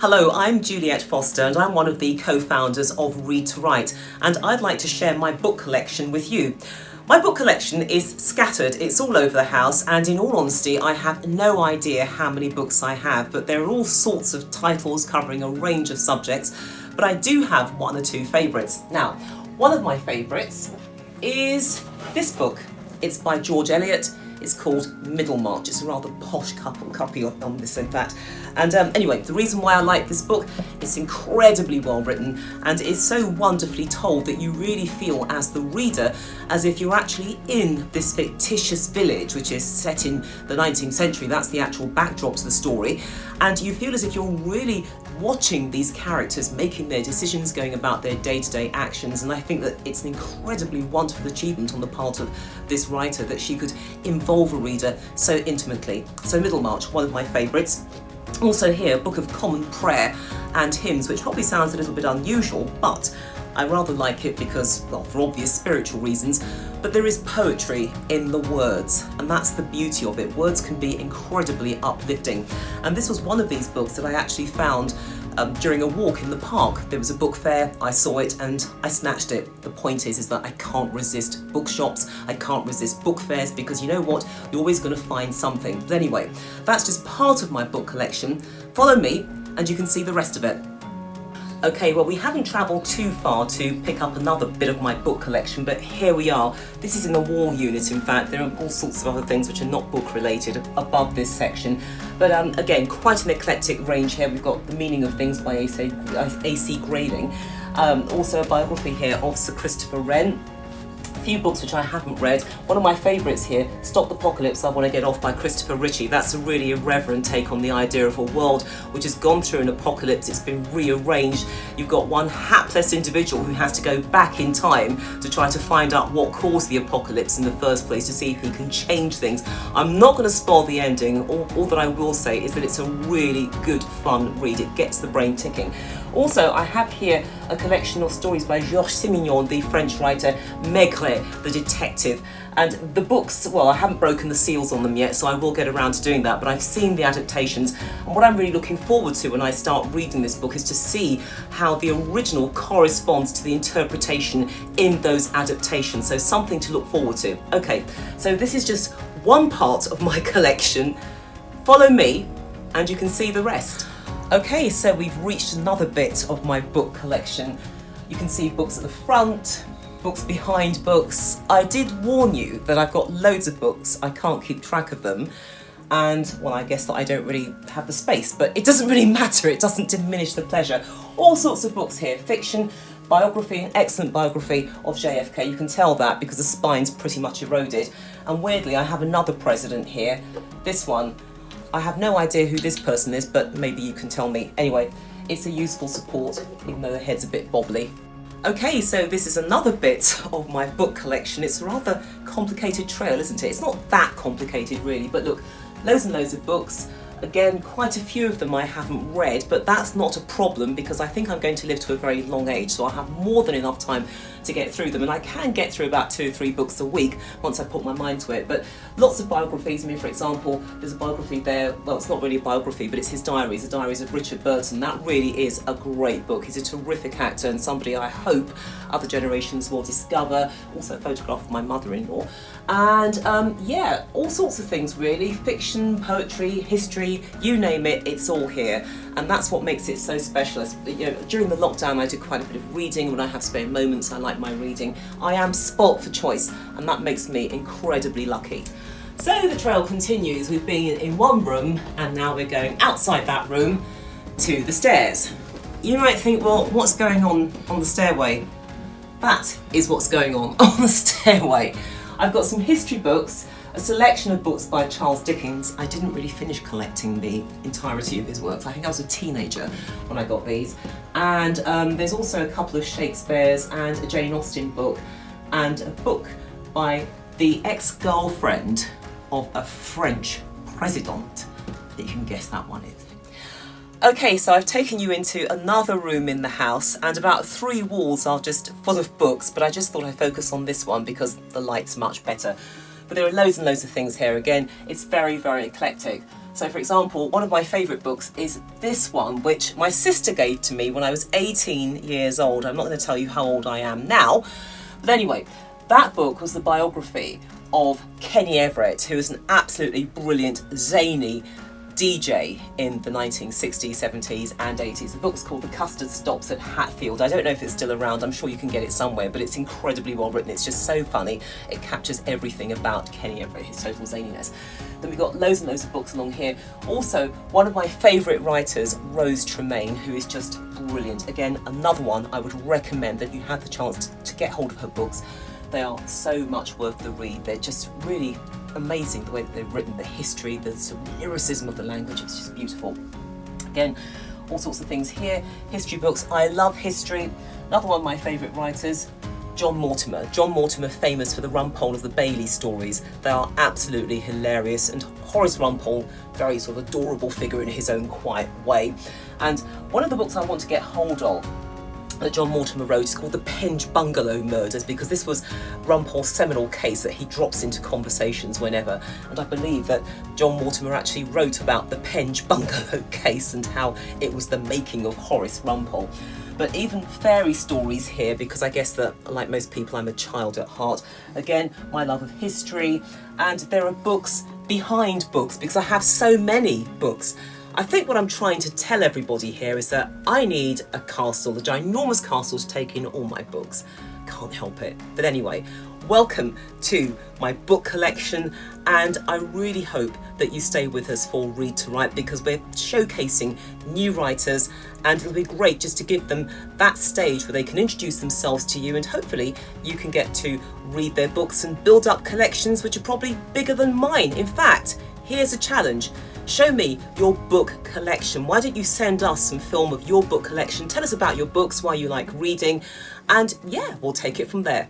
Hello, I'm Juliette Foster and I'm one of the co-founders of Read2Write, and I'd like to share my book collection with you. My book collection is scattered, it's all over the house, and in all honesty I have no idea how many books I have, but there are all sorts of titles covering a range of subjects, but I do have one or two favourites. Now, one of my favourites is this book. It's by George Elliot. It's called Middlemarch. It's a rather posh copy on this, in fact. And anyway, the reason why I like this book, it's incredibly well written and it's so wonderfully told that you really feel as the reader as if you're actually in this fictitious village, which is set in the 19th century. That's the actual backdrop to the story. And you feel as if you're really watching these characters making their decisions, going about their day-to-day actions, and I think that it's an incredibly wonderful achievement on the part of this writer that she could involve a reader so intimately. So Middlemarch, one of my favourites. Also here, a book of common prayer and hymns, which probably sounds a little bit unusual, but I rather like it because, well, for obvious spiritual reasons, but there is poetry in the words, and that's the beauty of it. Words can be incredibly uplifting, and this was one of these books that I actually found during a walk in the park. There was a book fair, I saw it and I snatched it. The point is that I can't resist bookshops, I can't resist book fairs, because you know what, you're always going to find something. But anyway, that's just part of my book collection. Follow me and you can see the rest of it. Okay, well, we haven't travelled too far to pick up another bit of my book collection, but here we are. This is in the wall unit, in fact. There are all sorts of other things which are not book related above this section. But again, quite an eclectic range here. We've got The Meaning of Things by A.C. Grayling. Also a biography here of Sir Christopher Wren. A few books which I haven't read. One of my favourites here, Stop the Pocalypse, I Want to Get Off by Christopher Ritchie. That's a really irreverent take on the idea of a world which has gone through an apocalypse. It's been rearranged. You've got one hapless individual who has to go back in time to try to find out what caused the apocalypse in the first place, to see if he can change things. I'm not going to spoil the ending. All that I will say is that it's a really good, fun read. It gets the brain ticking. Also, I have here a collection of stories by Georges Simenon, the French writer, Maigret, the detective. And the books, well, I haven't broken the seals on them yet, so I will get around to doing that, but I've seen the adaptations. And what I'm really looking forward to when I start reading this book is to see how the original corresponds to the interpretation in those adaptations. So something to look forward to. Okay, so this is just one part of my collection. Follow me and you can see the rest. Okay, so we've reached another bit of my book collection. You can see books at the front, books behind books. I did warn you that I've got loads of books, I can't keep track of them, and well, I guess that I don't really have the space, but it doesn't really matter, it doesn't diminish the pleasure. All sorts of books here, fiction, biography, an excellent biography of JFK. You can tell that because the spine's pretty much eroded. And weirdly, I have another president here, this one. I have no idea who this person is, but maybe you can tell me. Anyway, it's a useful support, even though the head's a bit bobbly. Okay, so this is another bit of my book collection. It's a rather complicated trail, isn't it? It's not that complicated really, but look, loads and loads of books. Again, quite a few of them I haven't read, but that's not a problem because I think I'm going to live to a very long age, so I'll have more than enough time to get through them, and I can get through about 2 or 3 books a week once I put my mind to it. But lots of biographies. I mean, for example, there's a biography there, well, it's not really a biography, but it's his diaries, the diaries of Richard Burton. That really is a great book. He's a terrific actor and somebody I hope other generations will discover. Also a photograph of my mother-in-law. And yeah, all sorts of things really, fiction, poetry, history, you name it, it's all here. And that's what makes it so special. You know, during the lockdown I did quite a bit of reading. When I have spare moments I like my reading. I am spoilt for choice and that makes me incredibly lucky. So the trail continues. We've been in one room and now we're going outside that room to the stairs. You might think, well, what's going on the stairway? That is what's going on the stairway. I've got some history books, a selection of books by Charles Dickens. I didn't really finish collecting the entirety of his works. I think I was a teenager when I got these. And there's also a couple of Shakespeare's and a Jane Austen book and a book by the ex-girlfriend of a French president. I think you can guess that one is. Okay, so I've taken you into another room in the house and about 3 walls are just full of books, but I just thought I'd focus on this one because the light's much better. But there are loads and loads of things here. Again, it's very, very eclectic. So for example, one of my favourite books is this one, which my sister gave to me when I was 18 years old. I'm not going to tell you how old I am now. But anyway, that book was the biography of Kenny Everett, who was an absolutely brilliant, zany DJ in the 1960s, 70s and 80s. The book's called The Custard Stops at Hatfield. I don't know if it's still around, I'm sure you can get it somewhere, but it's incredibly well written. It's just so funny. It captures everything about Kenny Everett, his total zaniness. Then we've got loads and loads of books along here. Also, one of my favourite writers, Rose Tremaine, who is just brilliant. Again, another one I would recommend that you have the chance to get hold of her books. They are so much worth the read. They're just really amazing, the way that they're written, the history, the sort of lyricism of the language. It's just beautiful. Again, all sorts of things here. History books. I love history. Another one of my favourite writers, John Mortimer. John Mortimer, famous for the Rumpole of the Bailey stories. They are absolutely hilarious, and Horace Rumpole, very sort of adorable figure in his own quiet way. And one of the books I want to get hold of that John Mortimer wrote is called The Penge Bungalow Murders, because this was Rumpole's seminal case that he drops into conversations whenever, and I believe that John Mortimer actually wrote about the Penge Bungalow case and how it was the making of Horace Rumpole. But even fairy stories here, because I guess that, like most people, I'm a child at heart. Again, my love of history, and there are books behind books, because I have so many books. I think what I'm trying to tell everybody here is that I need a castle, a ginormous castle, to take in all my books. Can't help it. But anyway, welcome to my book collection, and I really hope that you stay with us for Read to Write, because we're showcasing new writers, and it'll be great just to give them that stage where they can introduce themselves to you, and hopefully you can get to read their books and build up collections which are probably bigger than mine. In fact, here's a challenge. Show me your book collection. Why don't you send us some film of your book collection? Tell us about your books, why you like reading, and yeah, we'll take it from there.